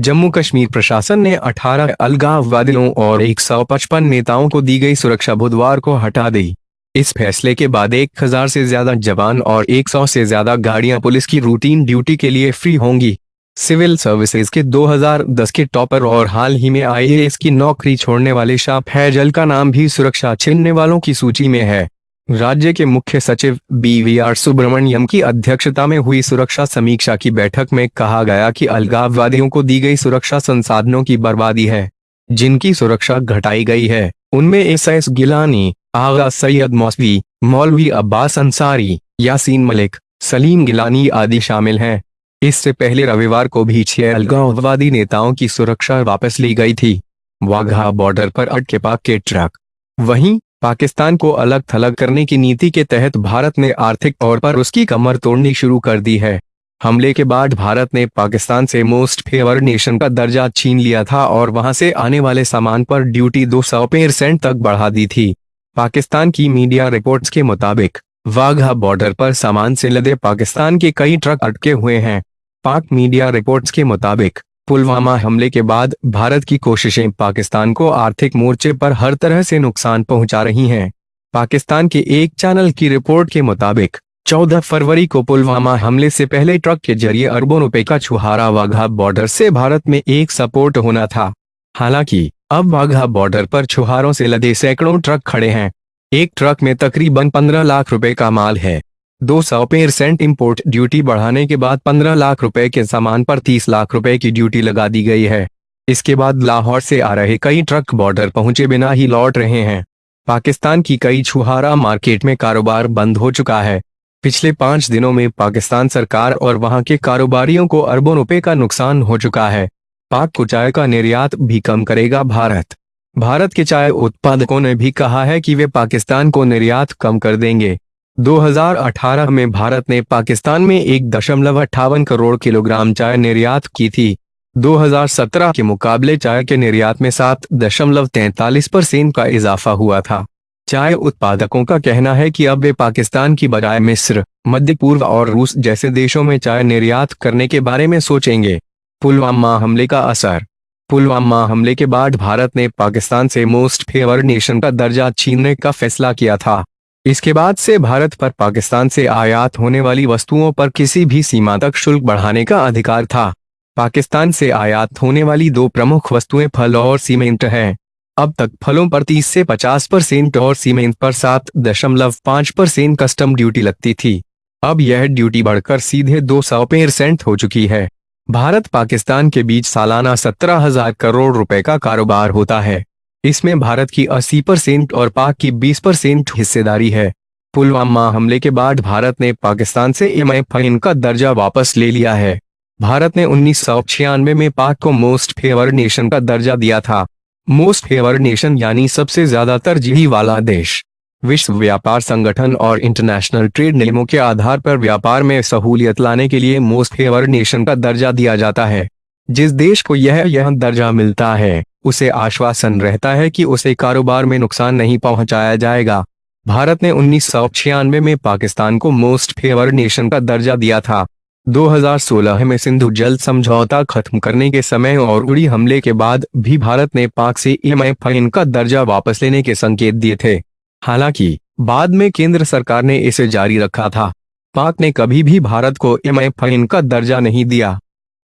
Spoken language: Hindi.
जम्मू कश्मीर प्रशासन ने 18 अलगाववादियों और 155 नेताओं को दी गई सुरक्षा बुधवार को हटा दी। इस फैसले के बाद 1000 से ज्यादा जवान और 100 से ज्यादा गाड़ियां पुलिस की रूटीन ड्यूटी के लिए फ्री होंगी। सिविल सर्विसेज के 2010 के टॉपर और हाल ही में आईएएस की नौकरी छोड़ने वाले शाह फैजल का नाम भी सुरक्षा छीनने वालों की सूची में है। राज्य के मुख्य सचिव BVR सुब्रमण्यम की अध्यक्षता में हुई सुरक्षा समीक्षा की बैठक में कहा गया कि अलगाववादियों को दी गई सुरक्षा संसाधनों की बर्बादी है। जिनकी सुरक्षा घटाई गई है उनमें SS गिलानी, आगा सैयद मौसवी, मौलवी अब्बास अंसारी, यासीन मलिक, सलीम गिलानी आदि शामिल हैं। इससे पहले रविवार को भी 6 अलगाववादी नेताओं की सुरक्षा वापस ली गई थी। वाघा बॉर्डर पर अटके पाक के ट्रक। वहीं पाकिस्तान को अलग थलग करने की नीति के तहत भारत ने आर्थिक तौर पर उसकी कमर तोड़नी शुरू कर दी है। हमले के बाद भारत ने पाकिस्तान से मोस्ट फेवर्ड नेशन का दर्जा छीन लिया था और वहां से आने वाले सामान पर ड्यूटी 200% तक बढ़ा दी थी। पाकिस्तान की मीडिया रिपोर्ट्स के मुताबिक वाघा बॉर्डर पर सामान से लदे पाकिस्तान के कई ट्रक अटके हुए हैं। पाक मीडिया रिपोर्ट्स के मुताबिक पुलवामा हमले के बाद भारत की कोशिशें पाकिस्तान को आर्थिक मोर्चे पर हर तरह से नुकसान पहुंचा रही हैं। पाकिस्तान के एक चैनल की रिपोर्ट के मुताबिक 14 फरवरी को पुलवामा हमले से पहले ट्रक के जरिए अरबों रुपए का छुहारा वाघा बॉर्डर से भारत में एक सपोर्ट होना था। हालांकि अब वाघा बॉर्डर पर छुहारों से लदे सैकड़ों ट्रक खड़े हैं। एक ट्रक में तकरीबन 15 लाख रुपए का माल है। 200% इंपोर्ट ड्यूटी बढ़ाने के बाद 15 लाख रुपए के सामान पर 30 लाख रुपए की ड्यूटी लगा दी गई है। इसके बाद लाहौर से आ रहे कई ट्रक बॉर्डर पहुंचे बिना ही लौट रहे हैं। पाकिस्तान की कई छुहारा मार्केट में कारोबार बंद हो चुका है। पिछले 5 दिनों में पाकिस्तान सरकार और वहां के कारोबारियों को अरबों रुपए का नुकसान हो चुका है। पाक को चाय का निर्यात भी कम करेगा भारत। भारत के चाय उत्पादकों ने भी कहा है कि वे पाकिस्तान को निर्यात कम कर देंगे। 2018 में भारत ने पाकिस्तान में 1.58 करोड़ किलोग्राम चाय निर्यात की थी। 2017 के मुकाबले चाय के निर्यात में 7.43% का इजाफा हुआ था। चाय उत्पादकों का कहना है कि अब वे पाकिस्तान की बजाय मिस्र, मध्य पूर्व और रूस जैसे देशों में चाय निर्यात करने के बारे में सोचेंगे। पुलवामा हमले का असर। पुलवामा हमले के बाद भारत ने पाकिस्तान से मोस्ट फेवर्ड नेशन का दर्जा छीनने का फैसला किया था। इसके बाद से भारत पर पाकिस्तान से आयात होने वाली वस्तुओं पर किसी भी सीमा तक शुल्क बढ़ाने का अधिकार था। पाकिस्तान से आयात होने वाली 2 प्रमुख वस्तुएं फल और सीमेंट हैं। अब तक फलों पर 30 से 50% और सीमेंट पर 7.5% कस्टम ड्यूटी लगती थी। अब यह ड्यूटी बढ़कर सीधे 200% हो चुकी है। भारत पाकिस्तान के बीच सालाना 17,000 करोड़ रुपए का कारोबार होता है। इसमें भारत की 80% और पाक की 20% हिस्सेदारी है। पुलवामा हमले के बाद भारत ने पाकिस्तान से MFN का दर्जा वापस ले लिया है। भारत ने 1996 में पाक को मोस्ट फेवर्ड नेशन का दर्जा दिया था। मोस्ट फेवर्ड नेशन यानी सबसे ज्यादा तरजीही वाला देश। विश्व व्यापार संगठन और इंटरनेशनल ट्रेड नियमों के आधार पर व्यापार में सहूलियत लाने के लिए मोस्ट फेवर्ड नेशन का दर्जा दिया जाता है। जिस देश को यह दर्जा मिलता है उसे आश्वासन रहता है कि उसे कारोबार में नुकसान नहीं पहुंचाया जाएगा। भारत ने 1996 में पाकिस्तान को मोस्ट फेवर्ड नेशन का दर्जा दिया था। 2016 में सिंधु जल समझौता खत्म करने के समय और उड़ी हमले के बाद भी भारत ने पाक से MFN का दर्जा वापस लेने के संकेत दिए थे। हालांकि बाद में केंद्र सरकार ने इसे जारी रखा था। पाक ने कभी भी भारत को MFN का दर्जा नहीं दिया।